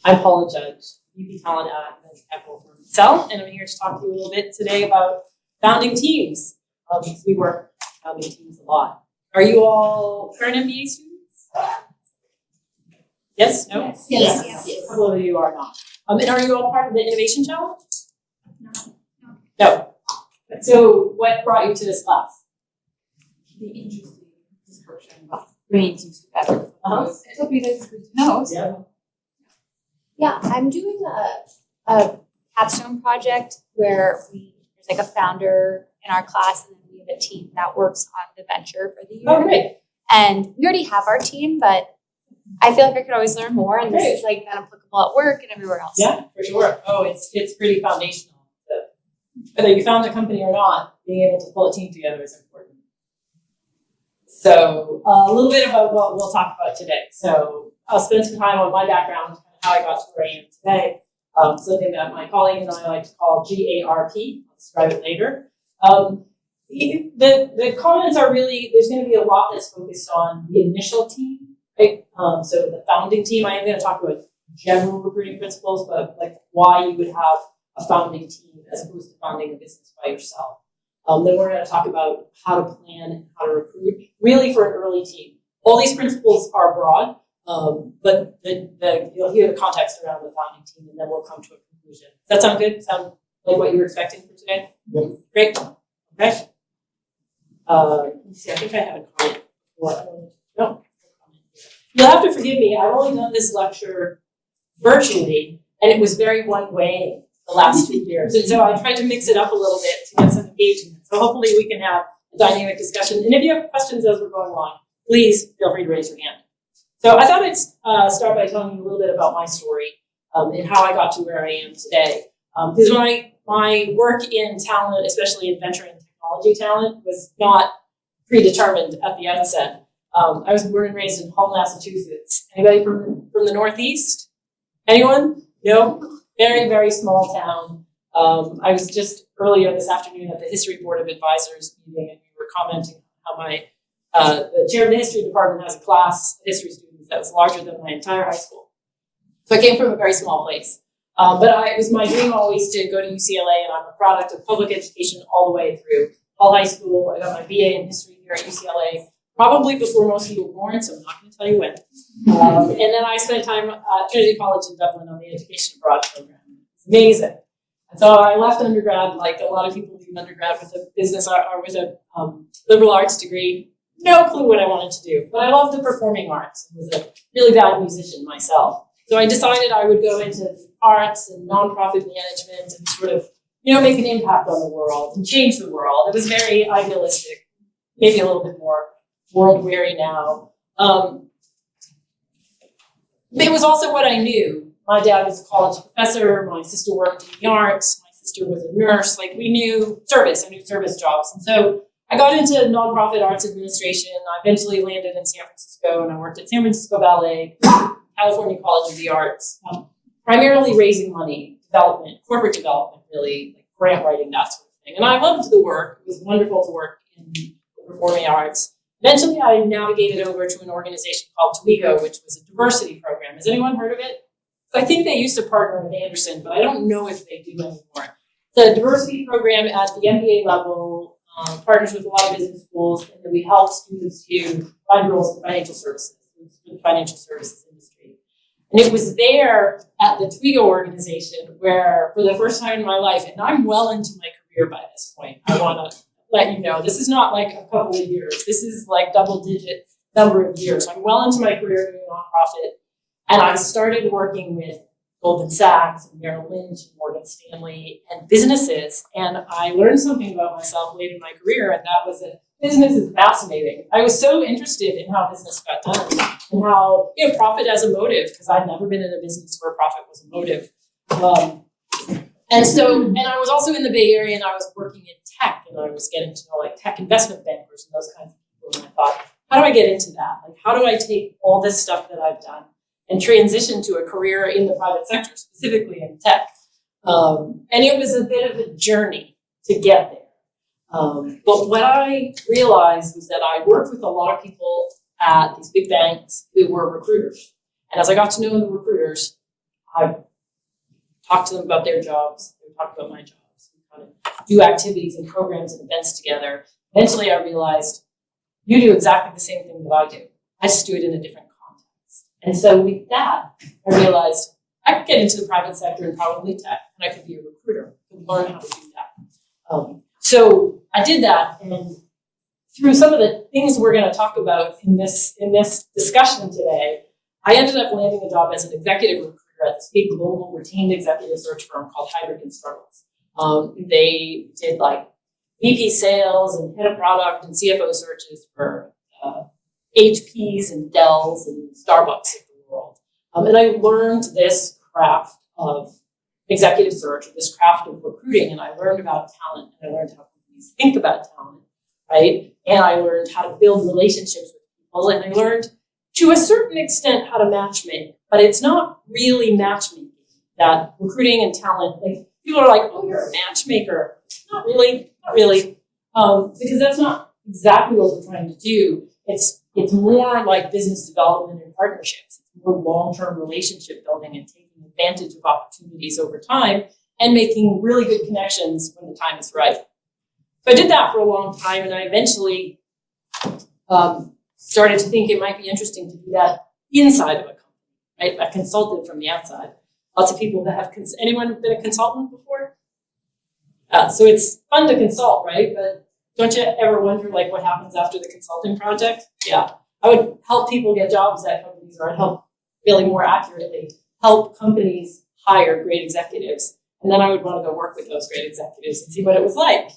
I'm Paula Judge, VP Talent at Venture Capital from Accel, and I'm here to talk to you a little bit today about founding teams, because we work founding teams a lot. Are you all current MBA students? Yes? No? Yes. A couple of you are not. And are you all part of the Innovation Challenge? No. So what brought you to this class? The interesting description of brain seems to be better. It took me this good to know. Yeah, I'm doing a capstone project where there's like a founder in our class, and then we have a team that works on the venture for the year. Oh, great. And we already have our team, but I feel like I could always learn more, and this is like kind of applicable at work and everywhere else. Yeah, for sure. Oh, it's pretty foundational. Whether you found a company or not, being able to pull a team together is important. So a little bit about what we'll talk about today. So I'll spend some time on my background, kind of how I got to where I am today. Something that my colleague and I like to call GARP. I'll describe it later. The comments are really, there's going to be a lot that's focused on the initial team, right? So the founding team, I am going to talk about general recruiting principles, but like why you would have a founding team as opposed to founding a business by yourself. Then we're going to talk about how to plan and how to recruit, really for an early team. All these principles are broad, but you'll hear the context around the founding team, and then we'll come to a conclusion. Does that sound good? Sound like what you were expecting for today? Yep. Great. Okay. Let's see, I think I have a comment before. No. You'll have to forgive me. I've only done this lecture virtually, and it was very one way the last 2 years. And so I tried to mix it up a little bit to get some engagement. So hopefully we can have a dynamic discussion. And if you have questions as we're going along, please feel free to raise your hand. So I thought I'd start by telling you a little bit about my story and how I got to where I am today. Because my work in talent, especially in venture and technology talent, was not predetermined at the outset. I was born and raised in Hull, Massachusetts. Anybody from the Northeast? Anyone? No? Very, very small town. I was just earlier this afternoon at the History Board of Advisors meeting, and we were commenting how the chair of the history department has a class of history students that was larger than my entire high school. So I came from a very small place. But it was my dream always to go to UCLA, and I'm a product of public education all the way through Hull High School. I got my BA in history here at UCLA, probably before most of you were born, so I'm not going to tell you when. And then I spent time at Trinity College in Dublin on the Education Abroad program. It's amazing. And so I left undergrad, like a lot of people do undergrad, with a business or with a liberal arts degree. No clue what I wanted to do, but I loved the performing arts. I was a really bad musician myself. So I decided I would go into arts and nonprofit management and sort of, make an impact on the world and change the world. It was very idealistic, maybe a little bit more world weary now. It was also what I knew. My dad was a college professor. My sister worked in the arts. My sister was a nurse. Like, we knew service. I knew service jobs. And so I got into nonprofit arts administration. I eventually landed in San Francisco, and I worked at San Francisco Ballet, California College of the Arts, primarily raising money, development, corporate development, really, like grant writing, that sort of thing. And I loved the work. It was wonderful to work in the performing arts. Eventually, I navigated over to an organization called TWIGO, which was a diversity program. Has anyone heard of it? I think they used to partner with Anderson, but I don't know if they do anymore. It's a diversity program at the MBA level, partners with a lot of business schools, and then we help students to find roles in financial services, in the financial services industry. And it was there at the TWIGO organization where, for the first time in my life, and I'm well into my career by this point, I want to let you know, this is not like a couple of years. This is like double-digit number of years. I'm well into my career doing nonprofit, and I started working with Goldman Sachs and Merrill Lynch and Morgan Stanley and businesses, and I learned something about myself late in my career, and that was that business is fascinating. I was so interested in how business got done and how, profit as a motive, because I'd never been in a business where profit was a motive. And I was also in the Bay Area, and I was working in tech, and I was getting to know like tech investment bankers and those kinds of people. And I thought, how do I get into that? Like, how do I take all this stuff that I've done and transition to a career in the private sector, specifically in tech? And it was a bit of a journey to get there. But what I realized was that I worked with a lot of people at these big banks who were recruiters. And as I got to know the recruiters, I talk to them about their jobs. We talk about my jobs. We kind of do activities and programs and events together. Eventually, I realized you do exactly the same thing that I do. I just do it in a different context. And so with that, I realized I could get into the private sector and probably tech, and I could be a recruiter and learn how to do that. So I did that, and through some of the things we're going to talk about in this discussion today, I ended up landing a job as an executive recruiter at this big global retained executive search firm called Hybrid and Struggles. They did like VP sales and head of product and CFO searches for HPs and Dells and Starbucks of the world. And I learned this craft of executive search, this craft of recruiting, and I learned about talent, and I learned how companies think about talent, right? And I learned how to build relationships with people, and I learned to a certain extent how to matchmake, but it's not really matchmaking. That recruiting and talent, like people are like, oh, you're a matchmaker. Not really, because that's not exactly what we're trying to do. It's more like business development and partnerships. It's more long-term relationship building and taking advantage of opportunities over time and making really good connections when the time is right. So I did that for a long time, and I eventually started to think it might be interesting to do that inside of a company, right? A consultant from the outside. Lots of people that have, anyone been a consultant before? So it's fun to consult, right? But don't you ever wonder like what happens after the consulting project? Yeah. I would help people get jobs at companies, or I'd help, really more accurately, help companies hire great executives. And then I would want to go work with those great executives and see what it was like.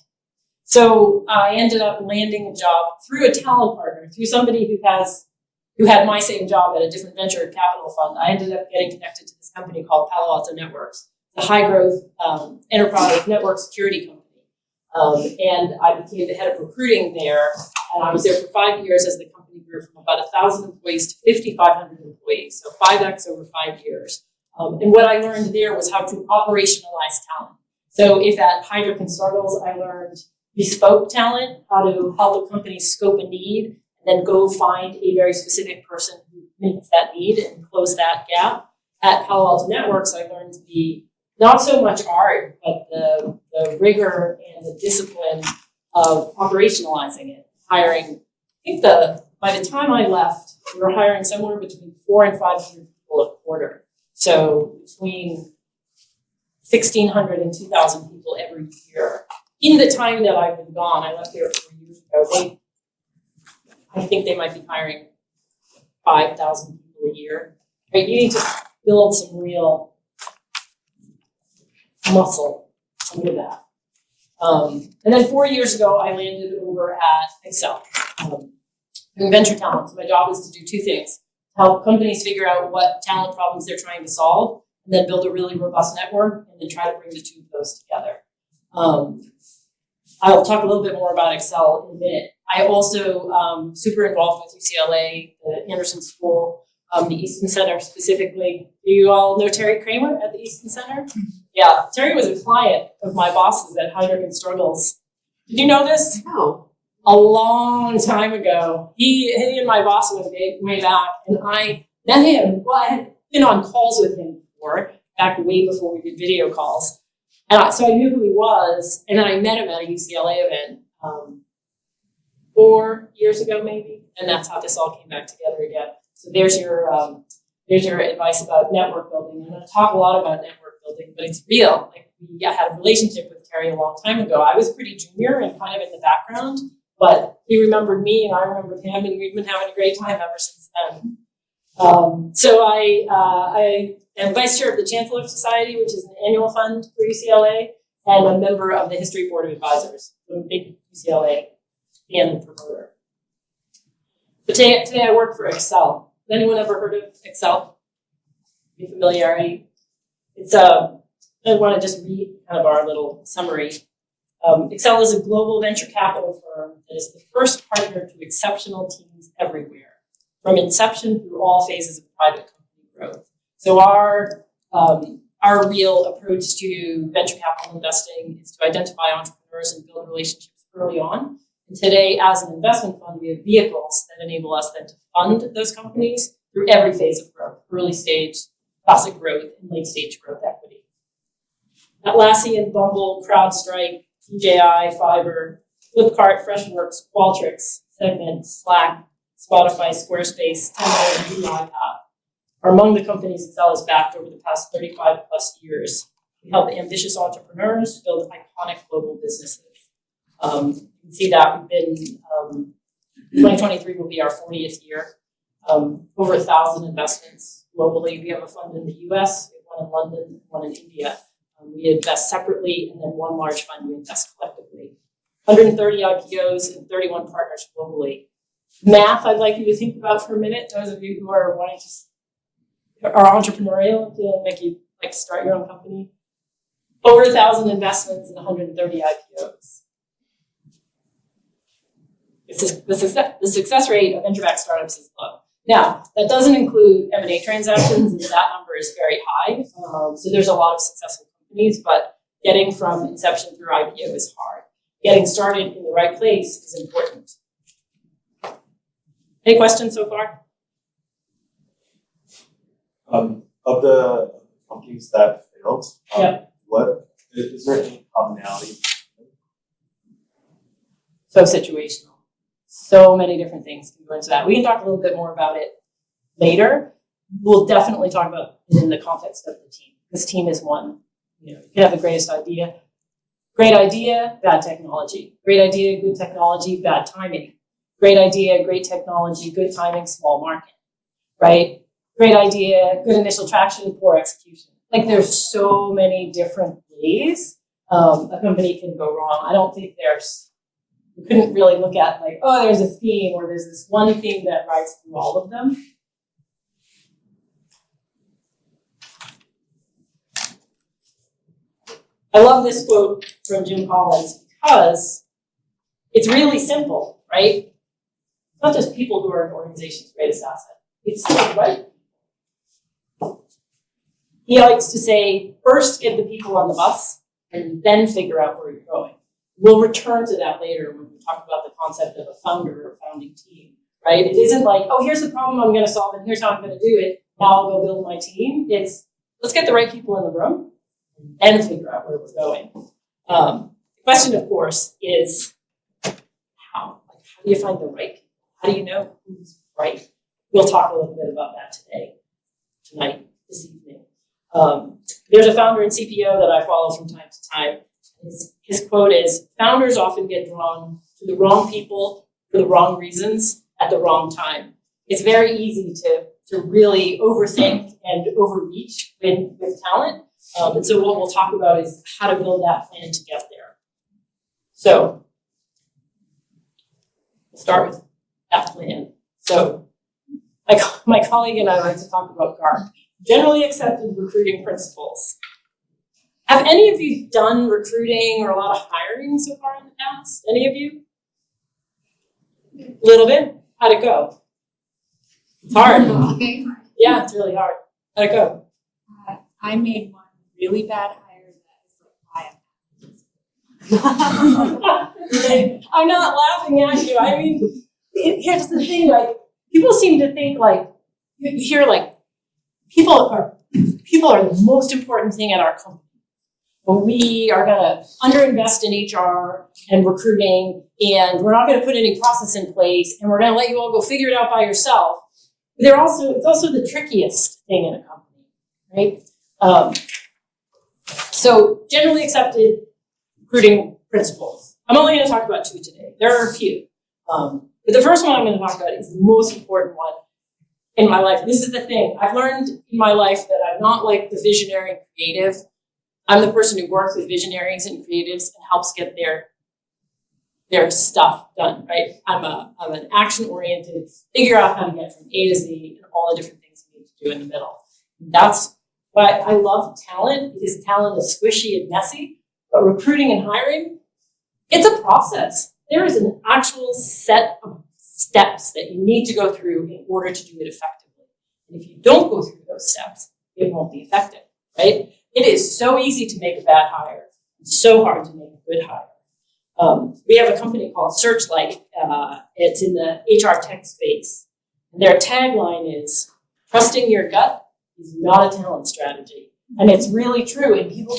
So I ended up landing a job through a talent partner, through somebody who had my same job at a different venture capital fund. I ended up getting connected to this company called Palo Alto Networks, the high growth enterprise network security company. And I became the head of recruiting there. And I was there for 5 years as the company grew from about 1,000 employees to 5,500 employees. So 5x over 5 years. And what I learned there was how to operationalize talent. So if at Hydric and Startles, I learned bespoke talent, how to help a company scope a need, and then go find a very specific person who meets that need and close that gap. At Palo Alto Networks, I learned the not so much art, but the rigor and the discipline of operationalizing it. Hiring, by the time I left, we were hiring somewhere between 400 and 500 people a quarter. So between 1,600 and 2,000 people every year. In the time that I've been gone, I left here 4 years ago, I think they might be hiring 5,000 people a year. Right? You need to build some real muscle under that. And then 4 years ago, I landed over at Accel, doing venture talent. So my job is to do two things: help companies figure out what talent problems they're trying to solve, and then build a really robust network, and then try to bring the two of those together. I'll talk a little bit more about Accel in a minute. I also super involved with UCLA, the Anderson School, the Easton Center specifically. Do you all know Terry Kramer at the Easton Center? Yeah, Terry was a client of my boss's at Hydric and Struggles. Did you know this? No. A long time ago. He and my boss went way back, and I met him. Well, I had been on calls with him before, back way before we did video calls. And so I knew who he was, and then I met him at a UCLA event 4 years ago, maybe, and that's how this all came back together again. So there's your advice about network building. I'm going to talk a lot about network building, but it's real. Like, we had a relationship with Terry a long time ago. I was pretty junior and kind of in the background, but he remembered me, and I remembered him, and we've been having a great time ever since then. So I am vice chair of the Chancellor Society, which is an annual fund for UCLA, and a member of the History Board of Advisors. So I'm a big UCLA fan and promoter. But today I work for Accel. Has anyone ever heard of Accel? Any familiarity? It's I want to just read kind of our little summary. Accel is a global venture capital firm that is the first partner to exceptional teams everywhere, from inception through all phases of private company growth. So our real approach to venture capital investing is to identify entrepreneurs and build relationships early on. And today, as an investment fund, we have vehicles that enable us then to fund those companies through every phase of growth: early stage, classic growth, and late-stage growth equity. Atlassian, Bumble, CrowdStrike, TJI, Fiverr, Flipkart, Freshworks, Qualtrics, Segment, Slack, Spotify, Squarespace, Tenable, and UiPath are among the companies Accel has backed over the past 35 plus years. We help ambitious entrepreneurs build iconic global businesses. You can see that we've been, 2023 will be our 40th year. Over 1,000 investments globally. We have a fund in the US, we have one in London, one in India. We invest separately, and then one large fund we invest collectively. 130 IPOs and 31 partners globally. Math, I'd like you to think about for a minute. Those of you who are wanting to, are entrepreneurial, make you like to start your own company. Over 1,000 investments and 130 IPOs. The success rate of venture-backed startups is low. Now, that doesn't include M&A transactions, and that number is very high. So there's a lot of successful companies, but getting from inception through IPO is hard. Getting started in the right place is important. Any questions so far? Of the companies that failed, what is there any commonality? So situational. So many different things can go into that. We can talk a little bit more about it later. We'll definitely talk about it in the context of the team. This team is one. You can have the greatest idea. Great idea, bad technology. Great idea, good technology, bad timing. Great idea, great technology, good timing, small market. Right? Great idea, good initial traction, poor execution. Like there's so many different ways a company can go wrong. I don't think we couldn't really look at like, oh, there's a theme or there's this one theme that rides through all of them. I love this quote from Jim Collins because it's really simple, right? It's not just people who are an organization's greatest asset. It's the right people. He likes to say, first get the people on the bus and then figure out where you're going. We'll return to that later when we talk about the concept of a founder or founding team, right? It isn't like, oh, here's the problem I'm going to solve and here's how I'm going to do it. Now I'll go build my team. It's, let's get the right people in the room and figure out where we're going. The question, of course, is how? Like, how do you find the right people? How do you know who's right? We'll talk a little bit about that tonight, this evening. There's a founder and CPO that I follow from time to time. His quote is, founders often get drawn to the wrong people for the wrong reasons at the wrong time. It's very easy to really overthink and overreach with talent. And so what we'll talk about is how to build that plan to get there. So we'll start with that plan. So my colleague and I like to talk about GARP, generally accepted recruiting principles. Have any of you done recruiting or a lot of hiring so far in the past? Any of you? A little bit? How'd it go? It's hard. Yeah, it's really hard. How'd it go? I made one really bad hire that is like, I'm not laughing at you. I mean, here's the thing, like, people seem to think like, you hear like, people are the most important thing at our company. But we are gonna underinvest in HR and recruiting, and we're not gonna put any process in place, and we're gonna let you all go figure it out by yourself. It's also the trickiest thing in a company, right? So generally accepted recruiting principles. I'm only gonna talk about two today. There are a few. But the first one I'm gonna talk about is the most important one in my life. This is the thing. I've learned in my life that I'm not like the visionary and creative. I'm the person who works with visionaries and creatives and helps get their stuff done, right? I'm an action-oriented, figure out how to get from A to Z and all the different things you need to do in the middle. That's why I love talent, because talent is squishy and messy, but recruiting and hiring, it's a process. There is an actual set of steps that you need to go through in order to do it effectively. And if you don't go through those steps, it won't be effective, right? It is so easy to make a bad hire. It's so hard to make a good hire. We have a company called Searchlight. It's in the HR tech space. And their tagline is, trusting your gut is not a talent strategy. And it's really true. And people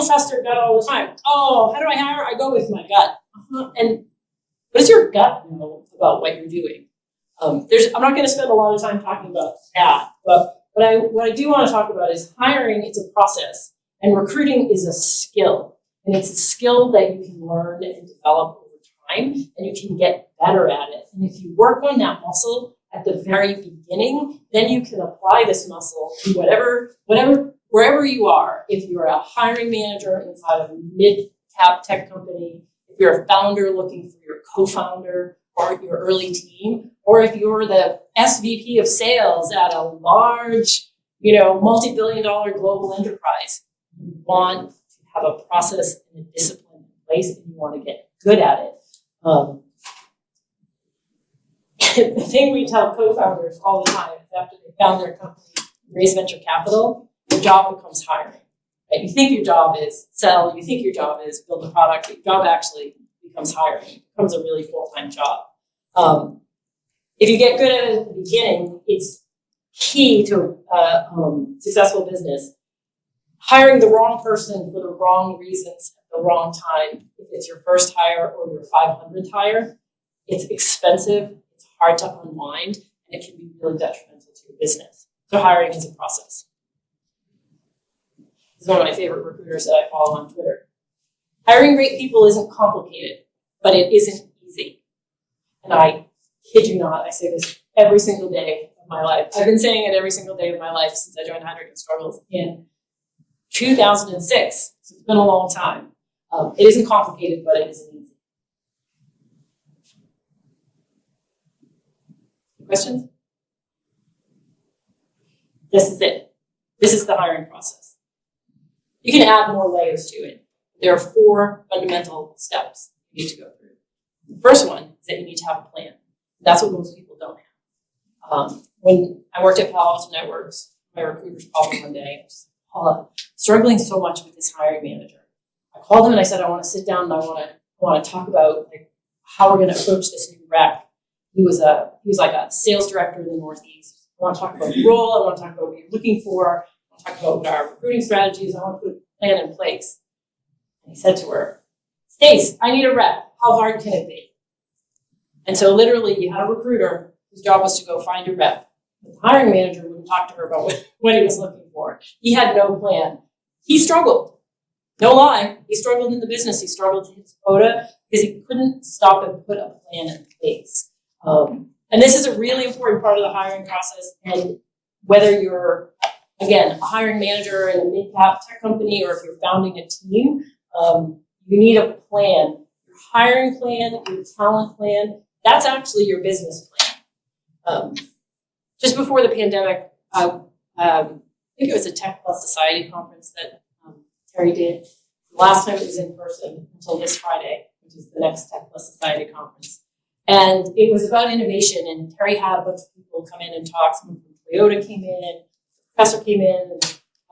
trust their gut all the time. Oh, how do I hire? I go with my gut. And what does your gut know about what you're doing? I'm not going to spend a lot of time talking about that, but what I do want to talk about is hiring is a process and recruiting is a skill. And it's a skill that you can learn and develop over time and you can get better at it. And if you work on that muscle at the very beginning, then you can apply this muscle to wherever you are. If you're a hiring manager inside of a mid-cap tech company, if you're a founder looking for your co-founder or your early team, or if you're the SVP of sales at a large, multi-billion-dollar global enterprise, you want to have a process and a discipline in place, and you want to get good at it. The thing we tell co-founders all the time is after they found their company, raise venture capital, your job becomes hiring. Right? You think your job is sell, you think your job is build a product, your job actually becomes hiring. It becomes a really full-time job. If you get good at it at the beginning, it's key to successful business. Hiring the wrong person for the wrong reasons at the wrong time, if it's your first hire or your 500th hire, it's expensive, it's hard to unwind, and it can be really detrimental to your business. So hiring is a process. This is one of my favorite recruiters that I follow on Twitter. Hiring great people isn't complicated, but it isn't easy. And I kid you not, I say this every single day of my life. I've been saying it every single day of my life since I joined Hydrogen Struggles in 2006. So it's been a long time. It isn't complicated, but it isn't easy. Questions? This is it. This is the hiring process. You can add more layers to it. There are 4 fundamental steps you need to go through. The first one is that you need to have a plan. That's what most people don't have. When I worked at Palo Alto Networks, my recruiters called me one day and said, Paula, struggling so much with this hiring manager. I called him and I said, I want to sit down and I want to talk about how we're going to approach this new rec. He was like a sales director in the Northeast. I want to talk about the role. I want to talk about what you're looking for. I want to talk about what our recruiting strategy is. I want to put a plan in place. And he said to her, Stace, I need a rep. How hard can it be? And so literally you had a recruiter whose job was to go find a rep. The hiring manager wouldn't talk to her about what he was looking for. He had no plan. He struggled. No lie. He struggled in the business. He struggled to hit his quota because he couldn't stop and put a plan in place. And this is a really important part of the hiring process. And whether you're, again, a hiring manager in a mid-cap tech company or if you're founding a team, you need a plan. Your hiring plan, your talent plan, that's actually your business plan. Just before the pandemic, I think it was a Tech Plus Society conference that Terry did. Last time it was in person until this Friday, which is the next Tech Plus Society conference. And it was about innovation, and Terry had a bunch of people come in and talk. Someone from Toyota came in, a professor came in, and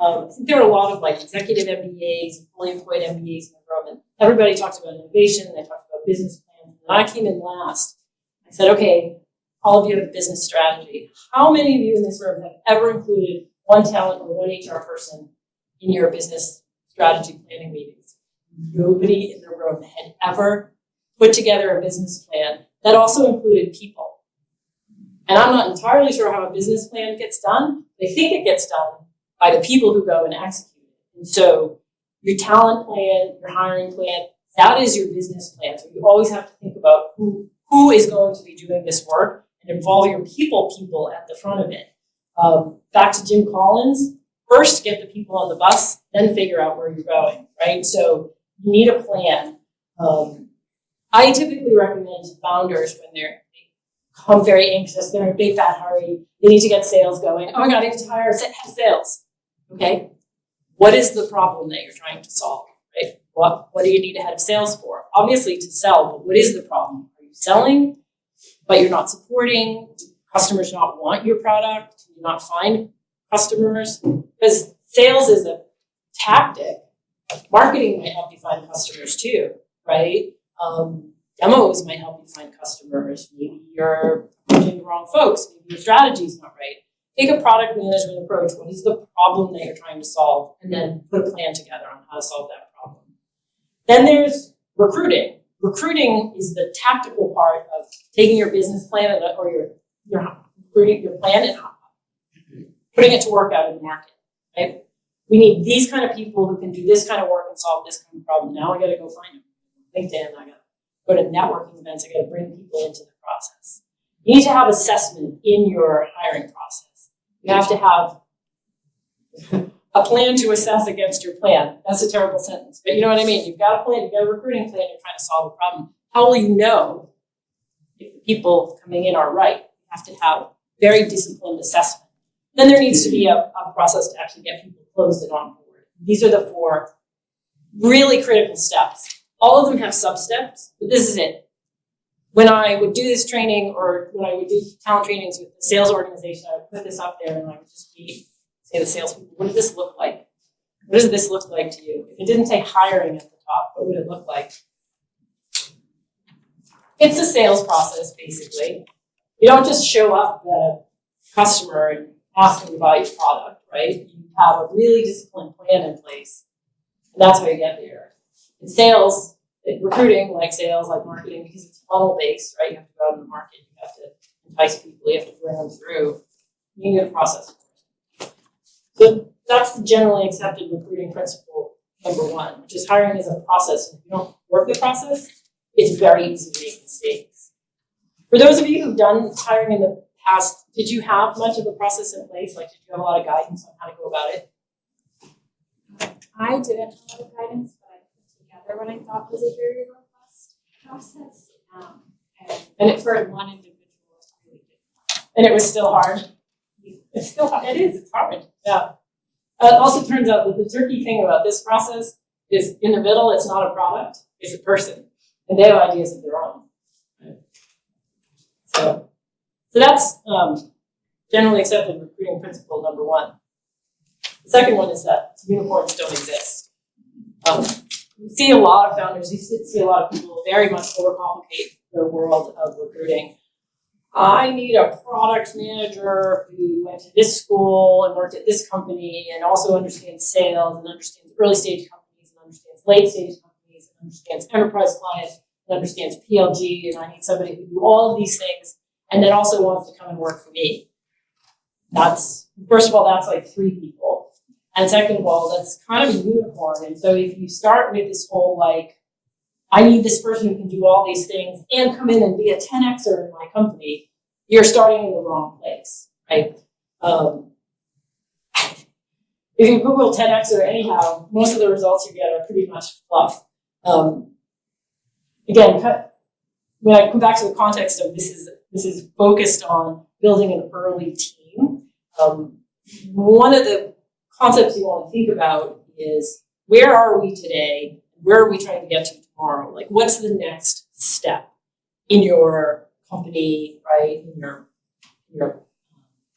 I think there were a lot of executive MBAs, fully employed MBAs in the room, and everybody talked about innovation, they talked about business plans, and I came in last. I said, okay, all of you have a business strategy. How many of you in this room have ever included one talent or one HR person in your business strategy planning meetings? Nobody in the room had ever put together a business plan that also included people. And I'm not entirely sure how a business plan gets done. They think it gets done by the people who go and execute it. And so your talent plan, your hiring plan, that is your business plan. So you always have to think about who is going to be doing this work and involve your people at the front of it. Back to Jim Collins, first get the people on the bus, then figure out where you're going, right? So you need a plan. I typically recommend to founders when they become very anxious, they're in a big fat hurry, they need to get sales going. Oh my God, I need to hire head of sales. Okay, what is the problem that you're trying to solve, right? What do you need a head of sales for? Obviously to sell, but what is the problem? Are you selling, but you're not supporting? Do customers not want your product? Do you not find customers? Because sales is a tactic. Marketing might help you find customers too, right? Demos might help you find customers. Maybe you're approaching the wrong folks. Maybe your strategy's not right. take a product management approach. What is the problem that you're trying to solve? And then put a plan together on how to solve that problem. Then there's recruiting. Recruiting is the tactical part of taking your business plan or your plan and putting it to work out in the market, right? We need these kind of people who can do this kind of work and solve this kind of problem. Now I got to go find them. LinkedIn, I got to go to networking events. I got to bring people into the process. You need to have assessment in your hiring process. You have to have a plan to assess against your plan. That's a terrible sentence, but you know what I mean? You've got a plan, you've got a recruiting plan, you're trying to solve a problem. How will you know if the people coming in are right? You have to have very disciplined assessment. Then there needs to be a process to actually get people closed and on board. These are the 4 really critical steps. All of them have sub-steps, but this is it. When I would do this training or when I would do talent trainings with the sales organization, I would put this up there and I would just say to the salespeople, what does this look like? What does this look like to you? If it didn't say hiring at the top, what would it look like? It's a sales process, basically. You don't just show up at a customer and ask them to buy your product, right? You have a really disciplined plan in place. And that's how you get there. In sales, recruiting, like sales, like marketing, because it's funnel-based, right? You have to go out in the market. You have to entice people. You have to bring them through. You need a process. So that's the generally accepted recruiting principle number 1, which is hiring is a process. And if you don't work the process, it's very easy to make mistakes. For those of you who've done hiring in the past, did you have much of a process in place? Like, did you have a lot of guidance on how to go about it? I didn't have a lot of guidance, but I put together what I thought was a very robust process. And it for one individual was really difficult. And it was still hard. It's still hard. It is. It's hard. Yeah. It also turns out that the tricky thing about this process is in the middle, it's not a product. It's a person. And they have ideas of their own. Right? So that's generally accepted recruiting principle number 1. The second one is that unicorns don't exist. You see a lot of founders, you see a lot of people very much overcomplicate the world of recruiting. I need a product manager who went to this school and worked at this company and also understands sales and understands early stage companies and understands late stage companies and understands enterprise clients and understands PLG, and I need somebody who do all of these things and then also wants to come and work for me. That's, first of all, that's like 3 people. And second of all, that's kind of a unicorn. And so if you start with this whole like, I need this person who can do all these things and come in and be a 10Xer in my company, you're starting in the wrong place, right? If you Google 10Xer anyhow, most of the results you get are pretty much fluff. Again, when I come back to the context of this is focused on building an early team. One of the concepts you want to think about is where are we today? Where are we trying to get to tomorrow? Like, what's the next step in your company, right? In your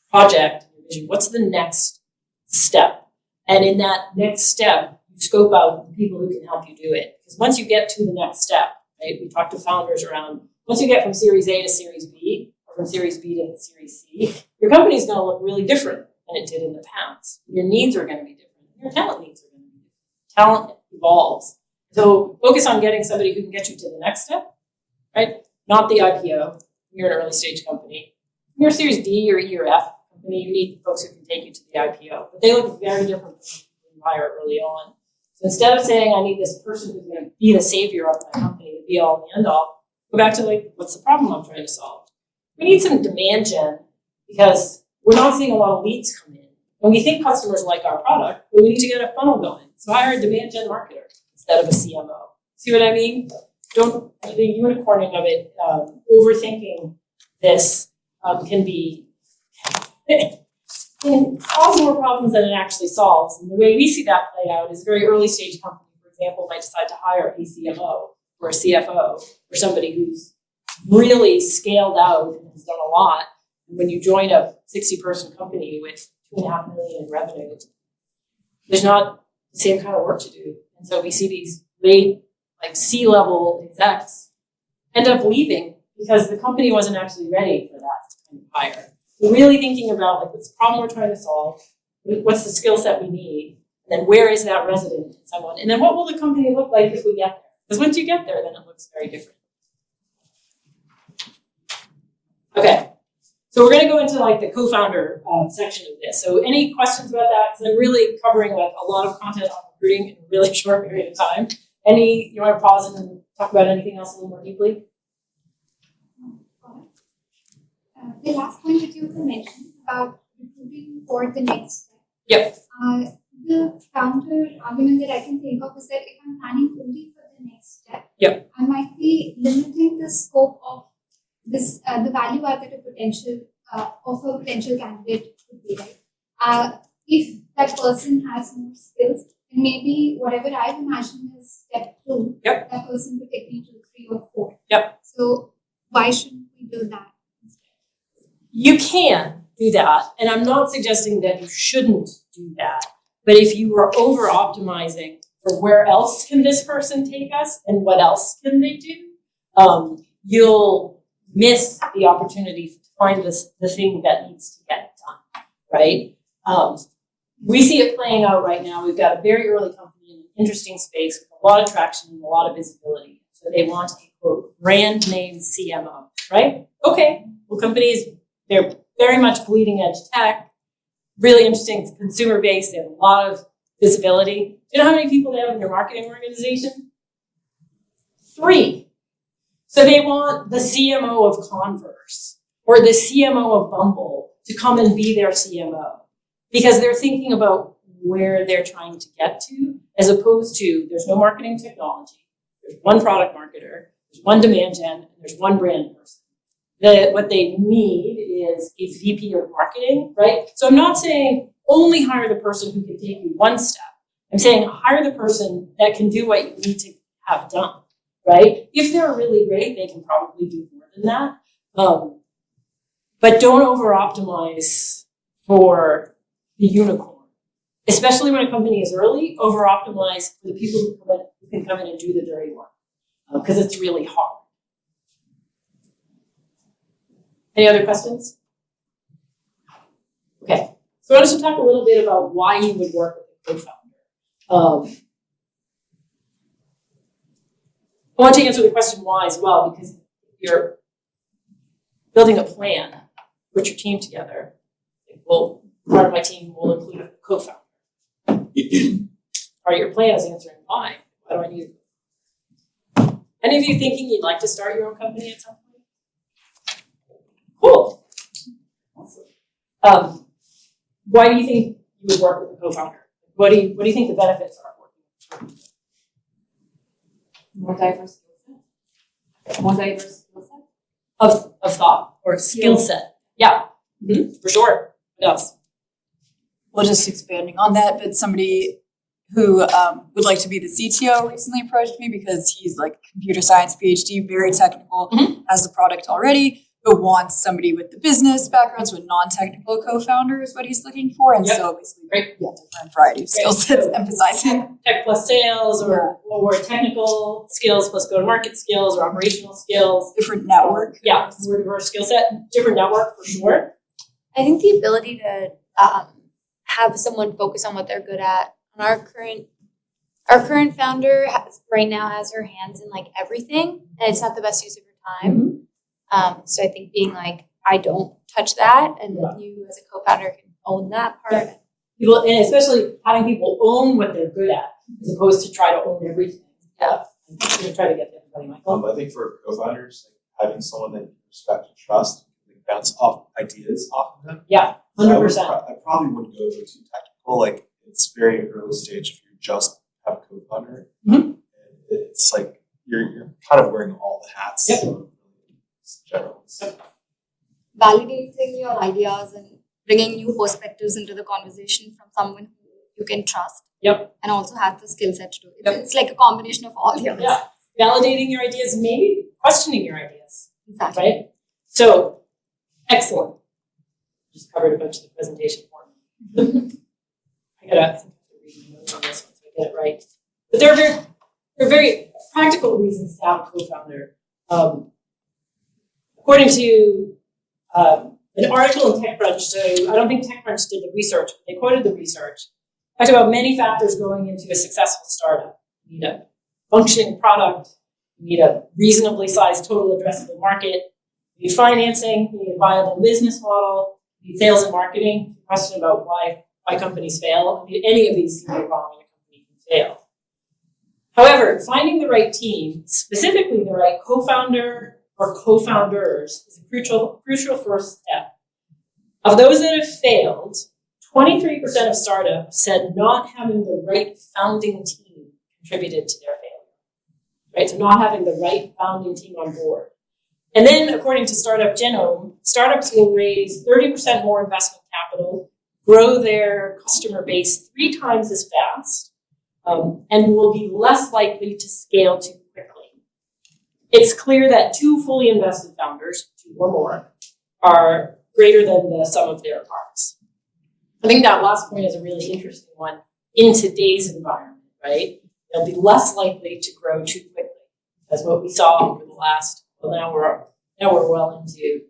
project, your vision. What's the next step? And in that next step, you scope out the people who can help you do it. Because once you get to the next step, right? We talk to founders around, once you get from Series A to Series B, or from Series B to Series C, your company is going to look really different than it did in the past. Your needs are going to be different. Your talent needs are going to be different. Talent evolves. So focus on getting somebody who can get you to the next step, right? Not the IPO. You're an early stage company. You're a Series D or E or F company. You need folks who can take you to the IPO. But they look very different from people you hire early on. So instead of saying, I need this person who's going to be the savior of my company, the be all and the end all, go back to like, what's the problem I'm trying to solve? We need some demand gen because we're not seeing a lot of leads come in. And we think customers like our product, but we need to get a funnel going. So hire a demand gen marketer instead of a CMO. See what I mean? The unicorning of it, overthinking this can cause more problems than it actually solves. And the way we see that play out is a very early stage company, for example, might decide to hire a CMO or a CFO or somebody who's really scaled out and has done a lot. And when you join a 60-person company with $2.5 million in revenue, there's not the same kind of work to do. And so we see these late, like C-level execs end up leaving because the company wasn't actually ready for that kind of hire. So really thinking about like what's the problem we're trying to solve, what's the skill set we need, and then where is that resident in someone, and then what will the company look like if we get there? Because once you get there, then it looks very different. Okay, so we're going to go into like the co-founder section of this. So any questions about that? Because I'm really covering like a lot of content on recruiting in a really short period of time. You want to pause and talk about anything else a little more deeply? The last point that you mentioned about recruiting for the next step. Yep. The counter argument that I can think of is that if I'm planning only for the next step, Yep. I might be limiting the scope of this, the value add that a potential candidate could be, right? If that person has more skills, then maybe whatever I've imagined as step 2, Yep. that person could take me to 3 or 4. Yep. So why shouldn't we do that? You can do that, and I'm not suggesting that you shouldn't do that. But if you are over optimizing for where else can this person take us and what else can they do, you'll miss the opportunity to find the thing that needs to get done, right? We see it playing out right now. We've got a very early company in an interesting space with a lot of traction and a lot of visibility. So they want a quote brand name CMO, right? Okay, well, companies, they're very much bleeding edge tech, really interesting consumer base. They have a lot of visibility. Do you know how many people they have in their marketing organization? 3. So they want the CMO of Converse or the CMO of Bumble to come and be their CMO because they're thinking about where they're trying to get to, as opposed to there's no marketing technology, there's one product marketer, there's one demand gen, and there's one brand person. What they need is a VP of marketing, right? So I'm not saying only hire the person who can take you one step. I'm saying hire the person that can do what you need to have done, right? If they're really great, they can probably do more than that. But don't over-optimize for the unicorn, especially when a company is early. Over-optimize for the people who can come in and do the dirty work, because it's really hard. Any other questions? Okay, so I wanted to talk a little bit about why you would work with a co-founder. I want to answer the question why as well, because you're building a plan, put your team together. Well, part of my team will include a co-founder. Part of your plan is answering why. Why do I need it? Any of you thinking you'd like to start your own company at some point? Cool. Awesome. Why do you think you would work with a co-founder? What do you think the benefits are of working with a co-founder? More diverse skill set. More diverse skill set. Of thought or skill set. Yeah. Mm-hmm. For sure. What else? Well, just expanding on that, but somebody who would like to be the CTO recently approached me because he's like computer science PhD, very technical, has the product already, but wants somebody with the business backgrounds, with non-technical co-founder is what he's looking for. And so basically, different variety of skill sets, emphasizing. Tech plus sales or technical skills plus go-to-market skills or operational skills. Different network. Yeah, more diverse skill set, different network for sure. I think the ability to have someone focus on what they're good at. Our current founder right now has her hands in like everything, and it's not the best use of her time. So I think being like, I don't touch that, and you as a co-founder can own that part. Yeah. People, and especially having people own what they're good at, as opposed to try to own everything. Yeah, I'm going to try to get to everybody, Michael. I think for co-founders, like, having someone that you respect and trust, bounce off ideas off of them. Yeah, 100%. I probably wouldn't go too technical. Like, it's very early stage if you just have a co-founder. It's like you're kind of wearing all the hats. Yep. So it's general. Validating your ideas and bringing new perspectives into the conversation from someone who you can trust. Yep. And also has the skill set to do it. It's like a combination of all yours. Yeah. Validating your ideas, maybe questioning your ideas. Exactly. Right? So, excellent. Just covered a bunch of the presentation for me. I gotta read notes on this once I get it right. But there are very practical reasons to have a co-founder. According to the an article in TechCrunch, so I don't think TechCrunch did the research, but they quoted the research, talked about many factors going into a successful startup. You need a functioning product, you need a reasonably sized total addressable market, you need financing, you need a viable business model, you need sales and marketing. The question about why companies fail, I mean, any of these can go wrong and a company can fail. However, finding the right team, specifically the right co-founder or co-founders, is a crucial first step. Of those that have failed, 23% of startups said not having the right founding team contributed to their failure. Right? So not having the right founding team on board. And then, according to Startup Genome, startups will raise 30% more investment capital, grow their customer base 3 times as fast, and will be less likely to scale too quickly. It's clear that 2 fully invested founders, 2 or more, are greater than the sum of their parts. I think that last point is a really interesting one in today's environment, right? They'll be less likely to grow too quickly. That's what we saw over the last, now we're well into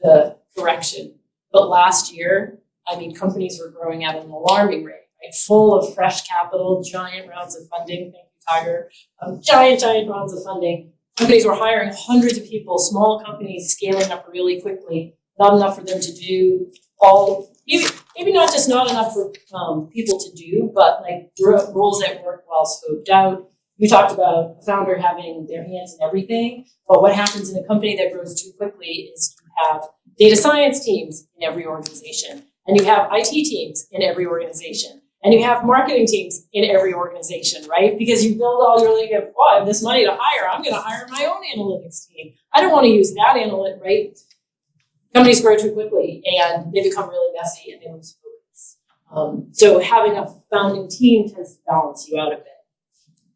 the correction. But last year, I mean, companies were growing at an alarming rate, right? Full of fresh capital, giant rounds of funding. Thank you, Tiger. Giant rounds of funding. Companies were hiring hundreds of people, small companies scaling up really quickly. Not enough for them to do all, maybe not just not enough for people to do, but like roles that weren't well scoped out. You talked about a founder having their hands in everything, but what happens in a company that grows too quickly is you have data science teams in every organization, and you have IT teams in every organization, and you have marketing teams in every organization, right? Because you build all your, like, oh, I have this money to hire, I'm going to hire my own analytics team. I don't want to use that analytic, right? Companies grow too quickly, and they become really messy, and they lose focus. So having a founding team tends to balance you out a bit.